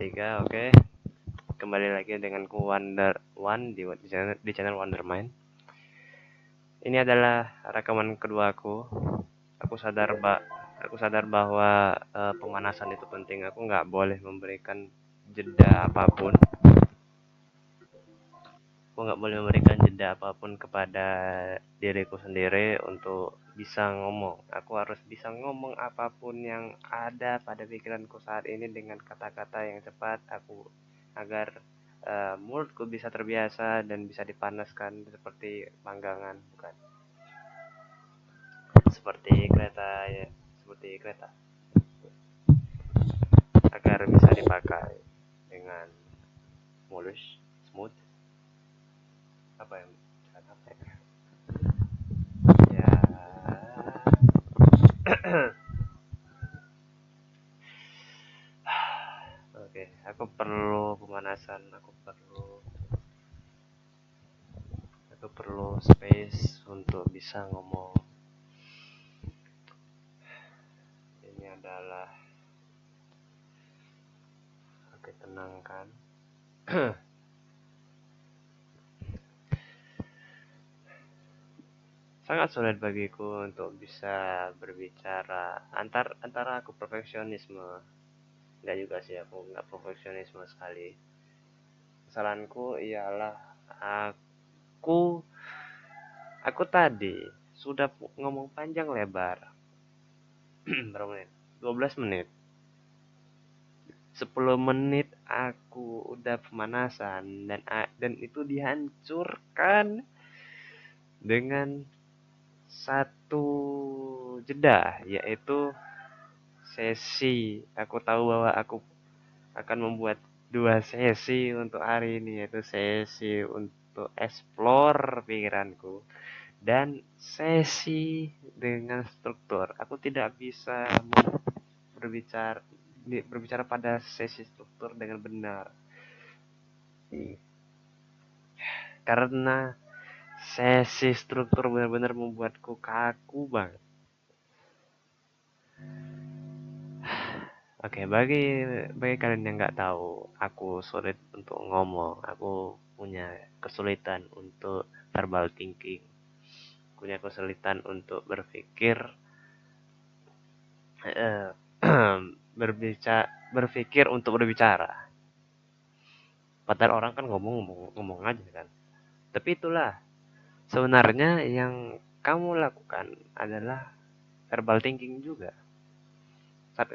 3. Oke. Kembali lagi dengan ku Wonder One di channel Wondermind. Ini adalah rekaman kedua aku. Aku sadar bahwa pemanasan itu penting. Aku nggak boleh memberikan jeda apapun. Kepada diriku sendiri untuk bisa ngomong. Aku harus bisa ngomong apapun yang ada pada pikiranku saat ini dengan kata-kata yang cepat. Agar mulutku bisa terbiasa dan bisa dipanaskan seperti panggangan, bukan seperti kereta ya, seperti kereta, agar bisa dipakai dengan mulus, smooth, apa yang ya. Oke, aku perlu pemanasan, aku perlu space untuk bisa ngomong. Ini adalah, oke, tenangkan. Sangat sulit bagiku untuk bisa berbicara antara aku perfeksionisme. Enggak juga sih, aku enggak perfeksionisme sekali. Kesalahanku ialah aku tadi sudah ngomong panjang lebar. Berapa menit? 12 menit. 10 menit aku udah pemanasan dan itu dihancurkan dengan satu jeda, yaitu sesi. Aku tahu bahwa aku akan membuat 2 sesi untuk hari ini, yaitu sesi untuk explore pikiranku dan sesi dengan struktur. Aku tidak bisa berbicara pada sesi struktur dengan benar, karena sesi struktur benar-benar membuatku kaku banget. Oke, bagi kalian yang nggak tahu, aku sulit untuk ngomong. Aku punya kesulitan untuk verbal thinking, punya kesulitan untuk berpikir, berpikir untuk berbicara. Padahal orang kan ngomong aja kan. Tapi itulah sebenarnya yang kamu lakukan adalah verbal thinking juga. Saat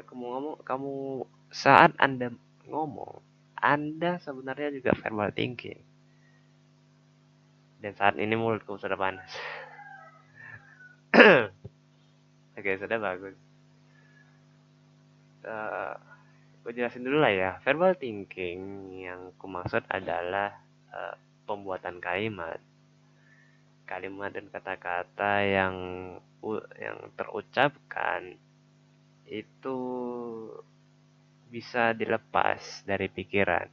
Anda ngomong, Anda sebenarnya juga verbal thinking. Dan saat ini mulutku sudah panas. Oke, sudah bagus. Gue jelasin dulu lah ya. Verbal thinking yang ku maksud adalah pembuatan kalimat dan kata-kata yang terucapkan itu bisa dilepas dari pikiran.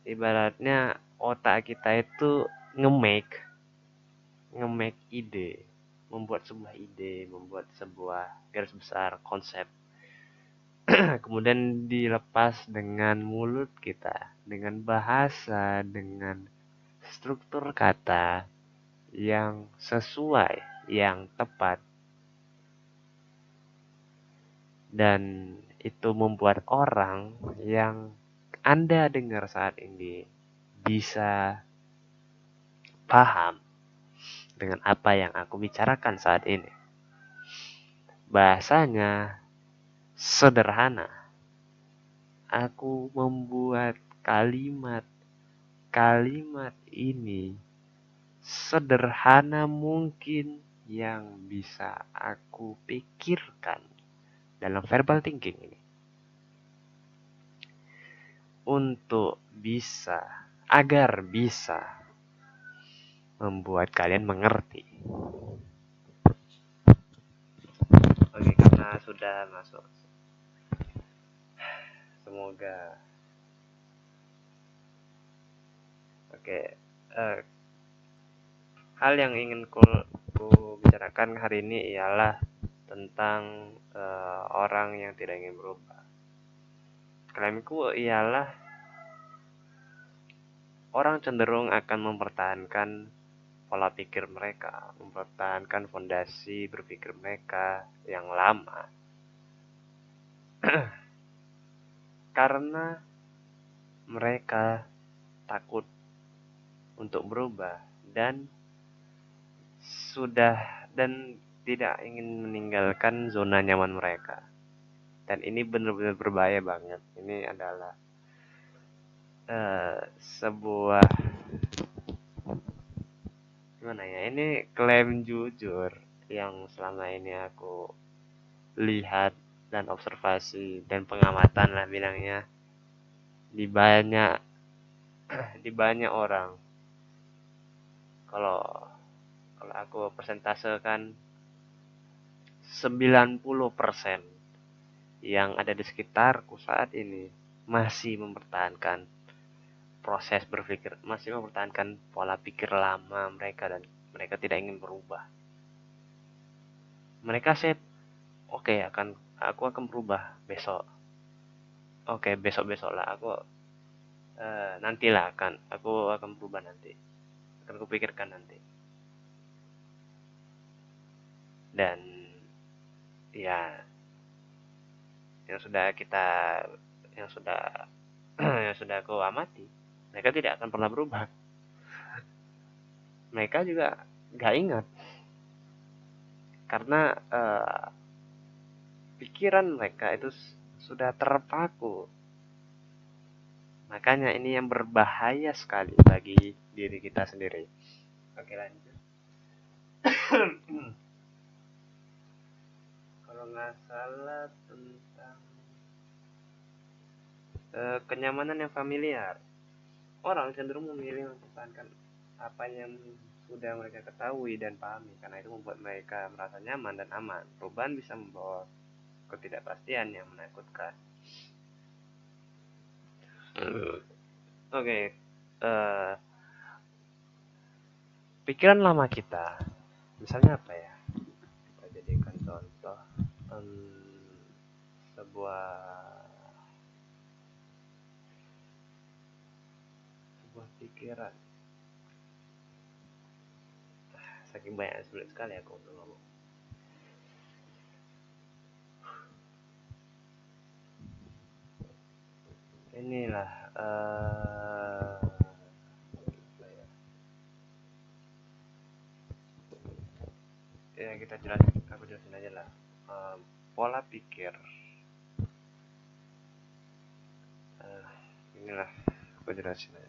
Ibaratnya otak kita itu nge-make ide, membuat sebuah garis besar konsep. Kemudian dilepas dengan mulut kita, dengan bahasa, dengan struktur kata yang sesuai, yang tepat. Dan itu membuat orang yang Anda dengar saat ini bisa paham dengan apa yang aku bicarakan saat ini. Bahasanya sederhana. Aku membuat kalimat ini sederhana mungkin yang bisa aku pikirkan dalam verbal thinking ini, agar bisa membuat kalian mengerti. Oke, karena sudah masuk, semoga. Oke, hal yang ingin ku bicarakan hari ini ialah tentang orang yang tidak ingin berubah. Klaimku ialah orang cenderung akan mempertahankan pola pikir mereka, mempertahankan fondasi berpikir mereka yang lama karena mereka takut untuk berubah dan sudah dan tidak ingin meninggalkan zona nyaman mereka. Dan ini benar-benar berbahaya banget. Ini adalah sebuah gimana ya? Ini klaim jujur yang selama ini aku lihat dan observasi dan pengamatan lah bilangnya di banyak di banyak orang. Kalau kalau aku persentasekan 90% yang ada di sekitarku saat ini masih mempertahankan proses berpikir, masih mempertahankan pola pikir lama mereka dan mereka tidak ingin berubah. Mereka set, oke, aku akan berubah besok. Oke, besok-besok lah nantilah aku akan berubah nanti. Akan kupikirkan nanti. Dan ya yang sudah kita yang sudah yang sudah aku amati, mereka tidak akan pernah berubah. Mereka juga gak ingat karena pikiran mereka itu sudah terpaku. Makanya ini yang berbahaya sekali bagi diri kita sendiri. Oke, lanjut. Kalau nggak salah tentang kenyamanan yang familiar. Orang cenderung memilih mempertahankan apa yang sudah mereka ketahui dan pahami karena itu membuat mereka merasa nyaman dan aman. Perubahan bisa membawa ketidakpastian yang menakutkan. Oke, eh, pikiran lama kita, misalnya apa ya? Kita jadikan contoh sebuah sebuah pikiran. Saking banyak sulit sekali aku untuk ngomong. Inilah ya kita aku jelasin aja lah. Pola pikir. Inilah aku jelasin aja.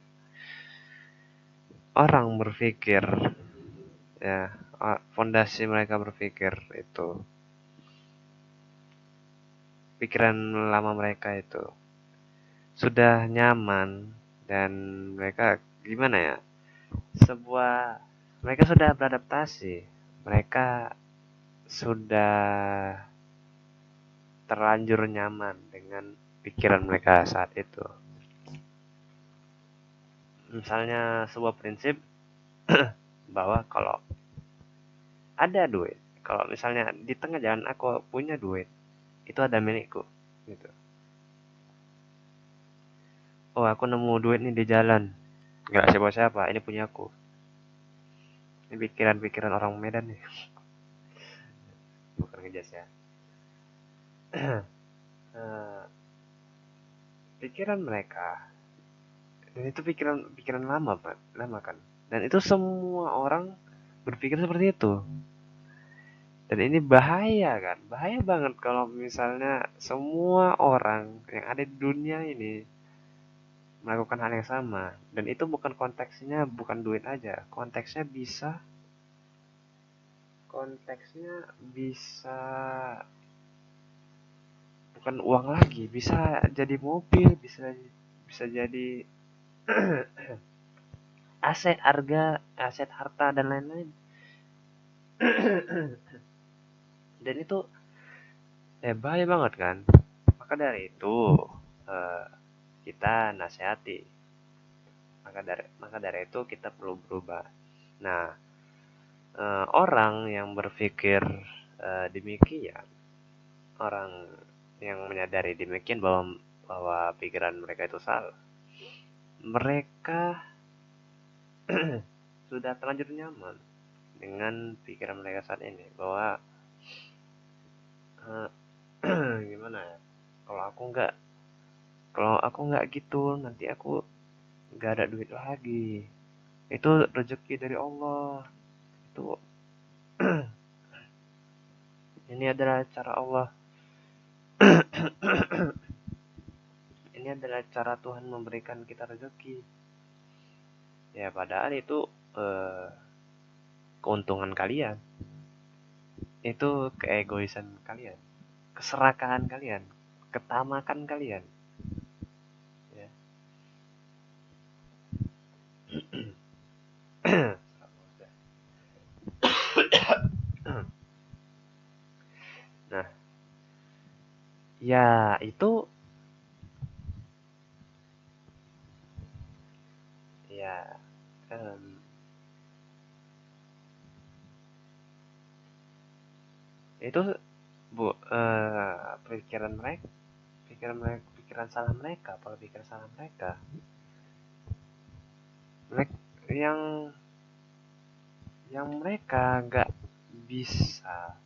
Orang berpikir ya, fondasi mereka berpikir itu pikiran lama mereka itu sudah nyaman dan mereka gimana ya? Mereka sudah beradaptasi. Mereka sudah terlanjur nyaman dengan pikiran mereka saat itu. Misalnya sebuah prinsip bahwa kalau ada duit, kalau misalnya di tengah jalan aku punya duit, itu ada milikku gitu. Oh, aku nemu duit nih di jalan, nggak siapa-siapa, ini punya aku. Ini pikiran-pikiran orang Medan nih, bukan ngejas ya. Pikiran mereka, dan itu pikiran lama Pak, lama kan, dan itu semua orang berpikir seperti itu. Dan ini bahaya kan, bahaya banget kalau misalnya semua orang yang ada di dunia ini melakukan hal yang sama. Dan itu bukan konteksnya, bukan duit aja, konteksnya bisa bukan uang lagi, bisa jadi mobil, bisa jadi aset harta dan lain-lain. Dan itu bahaya banget kan. Maka dari itu eh, kita nasihati. Maka dari itu kita perlu berubah. Nah, orang yang berpikir demikian, orang yang menyadari demikian bahwa bahwa pikiran mereka itu salah. Mereka sudah terlanjur nyaman dengan pikiran mereka saat ini bahwa eh, gimana ya, kalau aku nggak gitu nanti aku nggak ada duit lagi, itu rezeki dari Allah, itu ini adalah cara Allah, ini adalah cara Tuhan memberikan kita rezeki. Ya padahal itu eh, keuntungan kalian, itu keegoisan kalian, keserakahan kalian, ketamakan kalian, ya. Nah, ya ya em, itu bu pikiran salah mereka, pola pikir salah mereka. Mereka mereka bisa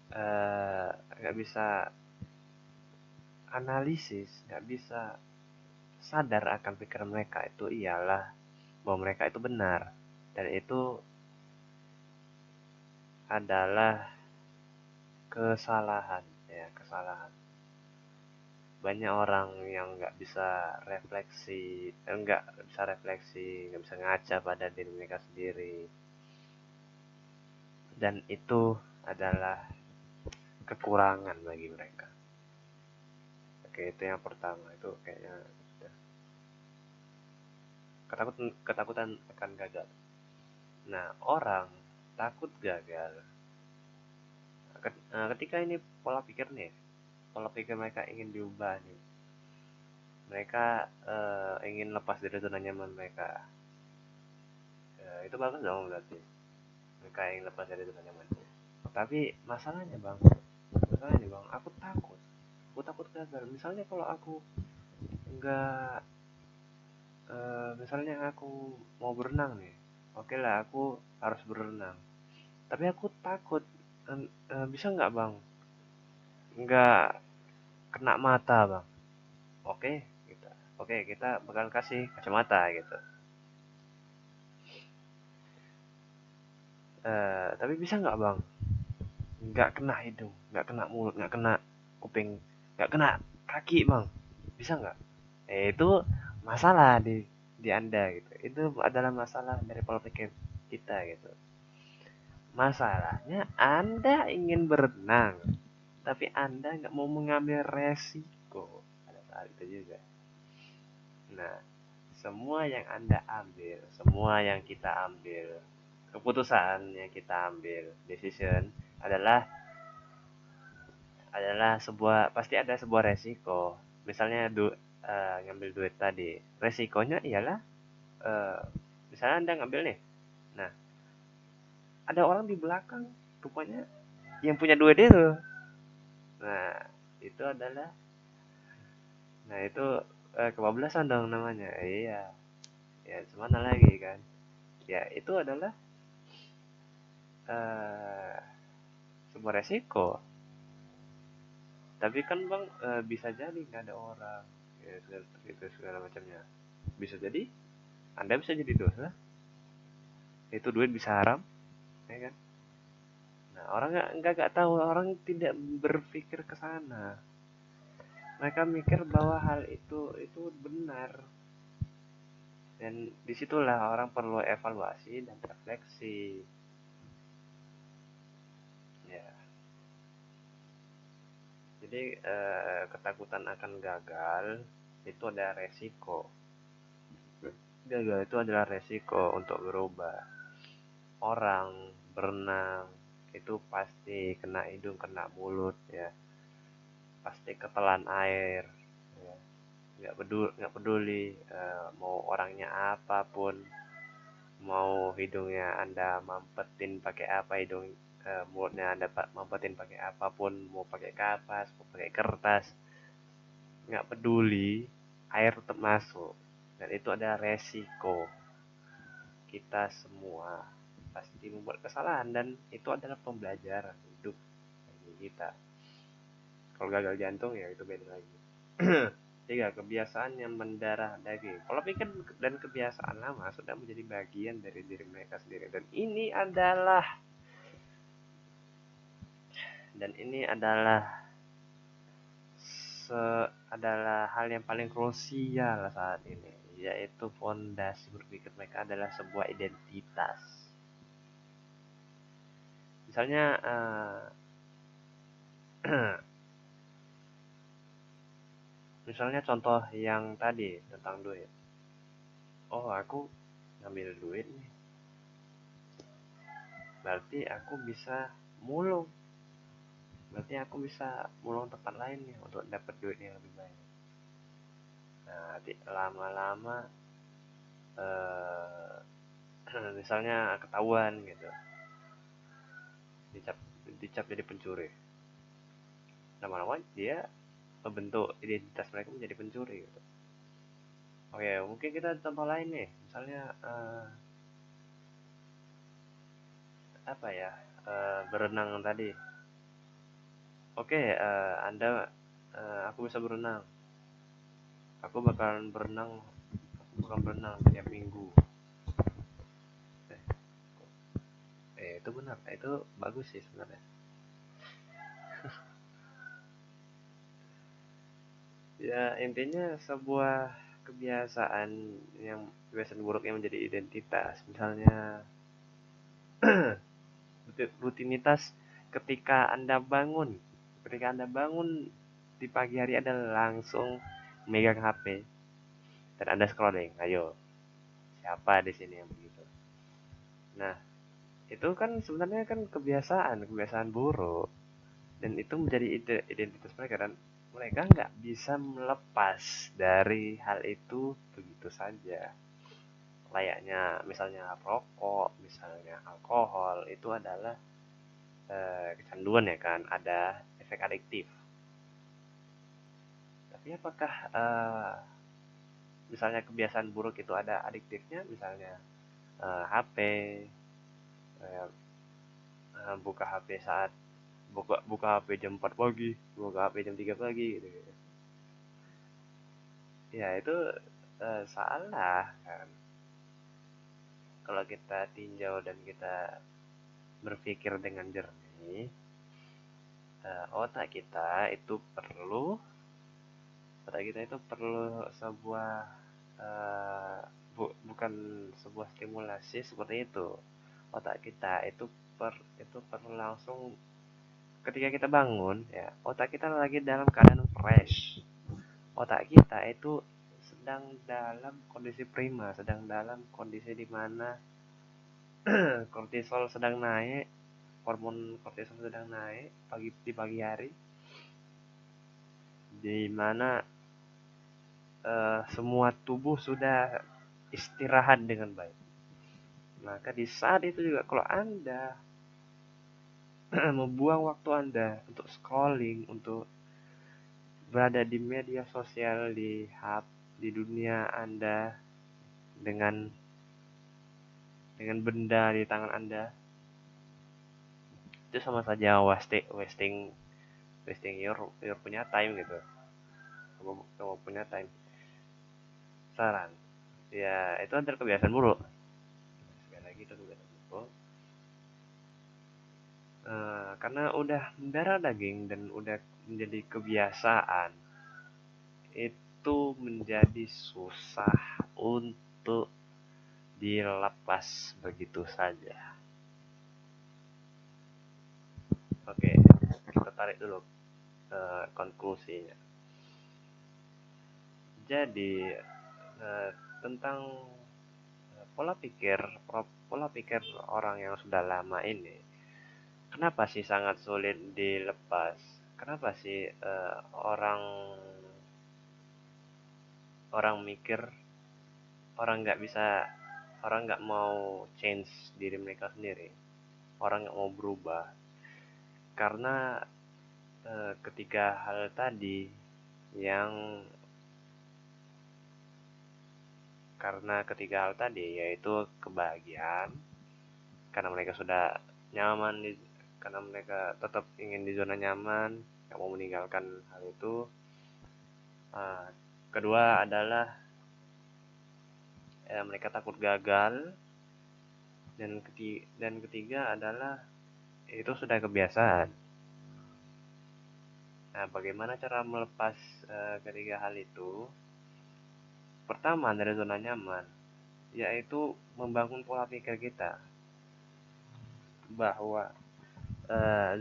nggak bisa analisis, nggak bisa sadar akan pikiran mereka itu ialah bahwa mereka itu benar, dan itu adalah kesalahan, ya kesalahan. Banyak orang yang nggak bisa ngaca pada diri mereka sendiri, dan itu adalah kekurangan bagi mereka. Oke, itu yang pertama, itu kayaknya sudah ketakutan akan gagal. Nah, orang takut gagal ketika ini pola pikir mereka ingin diubah nih. Mereka ingin lepas dari zona nyaman mereka. Itu bagus dong berarti. Mereka ingin lepas dari zona nyaman. Tapi masalahnya bang, aku takut gagal. Misalnya kalau aku nggak, misalnya aku mau berenang nih, oke lah aku harus berenang. Tapi aku takut, bisa nggak bang? Nggak kena mata bang. Oke, kita bakal kasih kacamata gitu. Tapi bisa nggak bang? Nggak kena hidung, nggak kena mulut, nggak kena kuping, nggak kena kaki bang. Bisa nggak? Itu masalah di anda gitu. Itu adalah masalah dari pola pikir kita gitu. Masalahnya anda ingin berenang, tapi anda nggak mau mengambil resiko pada saat itu juga. Nah, semua yang anda ambil, semua yang kita ambil, keputusan yang kita ambil, decision adalah pasti ada sebuah resiko. Misalnya ngambil duit tadi, resikonya ialah eh, misalnya anda ngambil nih, nah ada orang di belakang rupanya yang punya duit itu. Nah itu adalah, nah itu kebablasan dong namanya. Iya, ya semana lagi kan. Ya itu adalah eh, sebuah resiko. Tapi kan bang, bisa jadi nggak ada orang, ya segala macamnya. Bisa jadi anda bisa jadi dosa, itu duit bisa haram, ya kan. Nah orang nggak tahu, orang tidak berpikir ke sana. Mereka mikir bahwa hal itu benar, dan disitulah orang perlu evaluasi dan refleksi, ya. Jadi ketakutan akan gagal itu ada resiko. Gagal itu adalah resiko untuk berubah. Orang berenang itu pasti kena hidung, kena mulut, ya pasti ketelan air, ya. Nggak peduli mau orangnya apapun, mau hidungnya anda mampetin pakai apa, mulutnya anda mampetin pakai apapun, mau pakai kapas, mau pakai kertas, nggak peduli, air tetap masuk, dan itu ada resiko. Kita semua pasti membuat kesalahan, dan itu adalah pembelajaran hidup bagi kita. Kalau gagal jantung ya itu beda lagi. Tiga, kebiasaan yang mendarah daging. Pola pikir dan kebiasaan lama sudah menjadi bagian dari diri mereka sendiri, dan ini adalah adalah hal yang paling krusial saat ini, yaitu fondasi berpikir mereka adalah sebuah identitas. Misalnya misalnya contoh yang tadi tentang duit. Oh, aku ngambil duit nih, berarti aku bisa mulung. Berarti aku bisa mulung tempat lain nih untuk dapat duit yang lebih banyak. Nah, lama-lama misalnya ketahuan gitu, dicap dicap jadi pencuri. Lama-lama dia membentuk identitas mereka menjadi pencuri gitu. Oke, mungkin kita contoh lain nih, misalnya apa ya, berenang tadi. Oke, aku bisa berenang, aku bakal berenang tiap minggu. Itu benar, itu bagus sih sebenarnya. Ya intinya sebuah kebiasaan buruk yang menjadi identitas. Misalnya rutinitas ketika anda bangun di pagi hari adalah langsung megang HP dan anda scrolling. Ayo, siapa di sini yang begitu? Nah, itu kan sebenarnya kan kebiasaan buruk, dan itu menjadi identitas mereka, dan mereka nggak bisa melepas dari hal itu begitu saja. Layaknya misalnya rokok, misalnya alkohol, itu adalah kecanduan ya kan, ada efek adiktif. Tapi apakah misalnya kebiasaan buruk itu ada adiktifnya, misalnya HP, eh, buka HP saat buka buka HP jam 4 pagi, buka HP jam 3 pagi gitu, gitu. Ya itu salah kan. Kalau kita tinjau dan kita berpikir dengan jernih, otak kita itu perlu otak kita itu perlu sebuah bukan sebuah stimulasi seperti itu. Otak kita itu perlu langsung ketika kita bangun ya, otak kita lagi dalam keadaan fresh. Otak kita itu sedang dalam kondisi prima, sedang dalam kondisi di mana kortisol sedang naik, hormon kortisol sedang naik di pagi hari, di mana semua tubuh sudah istirahat dengan baik. Maka di saat itu juga kalau Anda membuang waktu Anda untuk scrolling, untuk berada di media sosial, di dunia Anda dengan benda di tangan Anda, itu sama saja wasting wasting your punya time gitu. Kamu punya time. Saran, ya itu adalah kebiasaan buruk. Sekali lagi itu kebiasaan buruk. Karena udah mendarah daging dan udah menjadi kebiasaan, itu menjadi susah untuk dilepas begitu saja. Oke, kita tarik dulu konklusinya. Jadi tentang pola pikir orang yang sudah lama ini, kenapa sih sangat sulit dilepas? Kenapa sih orang orang mikir orang nggak bisa orang nggak mau change diri mereka sendiri, orang nggak mau berubah? Karena ketiga hal tadi yang karena ketiga hal tadi, yaitu kebahagiaan, karena mereka sudah nyaman karena mereka tetap ingin di zona nyaman, nggak mau meninggalkan hal itu. Kedua adalah mereka takut gagal, dan ketiga adalah itu sudah kebiasaan. Nah, bagaimana cara melepas ketiga hal itu? Pertama, dari zona nyaman, yaitu membangun pola pikir kita bahwa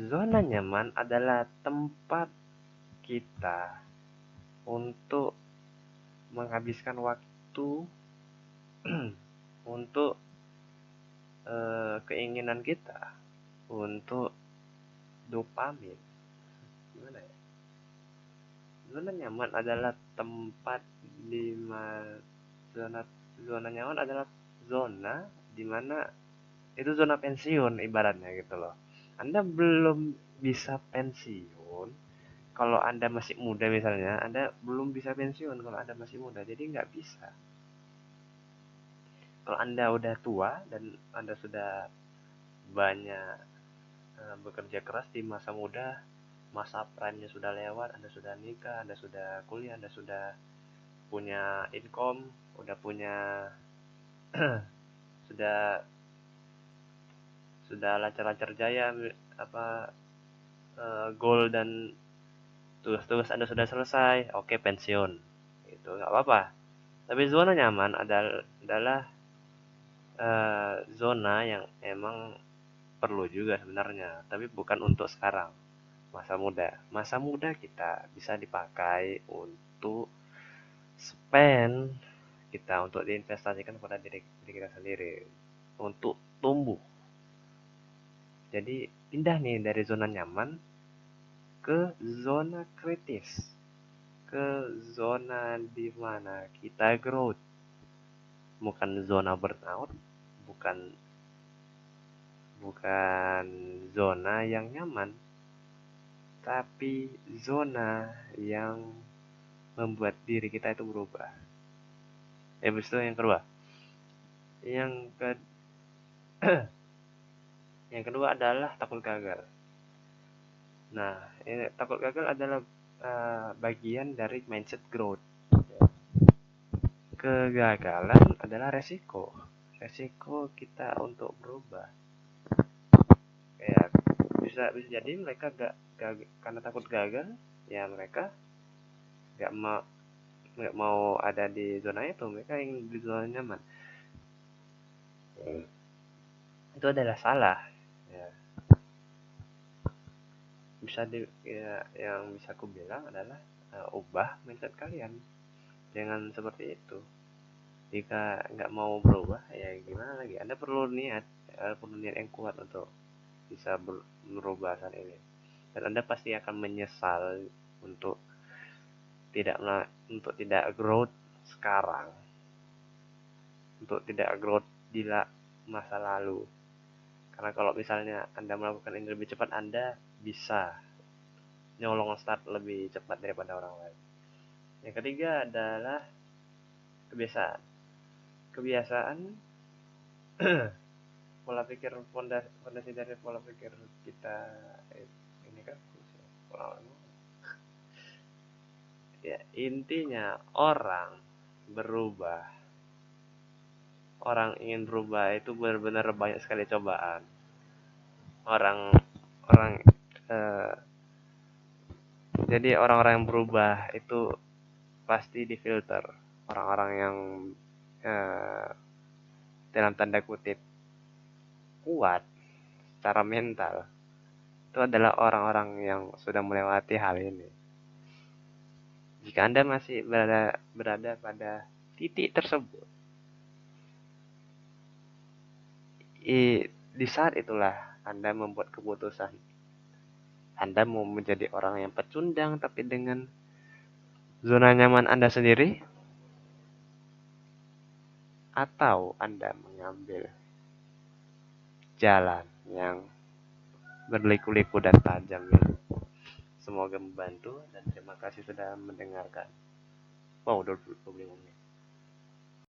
zona nyaman adalah tempat kita untuk menghabiskan waktu untuk keinginan kita, untuk dopamin. Gimana ya? Zona nyaman adalah tempat di mana zona zona nyaman adalah zona di mana itu zona pensiun ibaratnya gitu loh. Anda belum bisa pensiun kalau Anda masih muda misalnya, Anda belum bisa pensiun kalau Anda masih muda. Jadi nggak bisa. Kalau Anda udah tua dan Anda sudah banyak bekerja keras di masa muda, masa prime-nya sudah lewat, Anda sudah nikah, Anda sudah kuliah, Anda sudah punya income, udah punya sudah lancar-lancar jaya apa goal dan tugas-tugas Anda sudah selesai, oke pensiun. Itu nggak apa-apa. Tapi zona nyaman adalah zona yang emang perlu juga sebenarnya, tapi bukan untuk sekarang. Masa muda kita bisa dipakai untuk spend kita, untuk diinvestasikan pada diri kita sendiri, untuk tumbuh. Jadi pindah nih dari zona nyaman ke zona kritis, ke zona di mana kita growth, bukan zona burnout, bukan bukan zona yang nyaman, tapi zona yang membuat diri kita itu berubah. Habis itu yang kedua, yang ke yang kedua adalah takut gagal. Nah, ini takut gagal adalah bagian dari mindset growth. Kegagalan adalah resiko kita untuk berubah. Kayak bisa jadi mereka gak karena takut gagal, ya mereka nggak mau ada di zona itu, mereka ingin di zona nyaman. Itu adalah salah. Ya, yang bisa aku bilang adalah ubah mindset kalian, jangan seperti itu. Jika nggak mau berubah, ya gimana lagi, Anda perlu niat yang kuat untuk bisa merubah saat ini, dan Anda pasti akan menyesal untuk tidak growth sekarang, untuk tidak growth di masa lalu. Karena kalau misalnya Anda melakukan ini lebih cepat, Anda bisa nyolong start lebih cepat daripada orang lain. Yang ketiga adalah kebiasaan. Kebiasaan pola pikir, fondasi dari pola pikir kita ini kan ya, intinya orang ingin berubah itu benar-benar banyak sekali cobaan. Orang orang eh, jadi orang-orang yang berubah itu pasti difilter. Orang-orang yang eh, dalam tanda kutip kuat secara mental itu adalah orang-orang yang sudah melewati hal ini. Jika Anda masih berada pada titik tersebut, di saat itulah Anda membuat keputusan. Anda mau menjadi orang yang pecundang tapi dengan zona nyaman Anda sendiri, atau Anda mengambil jalan yang berliku-liku dan tajam ini. Semoga membantu dan terima kasih sudah mendengarkan. Wow, udah 25 menit.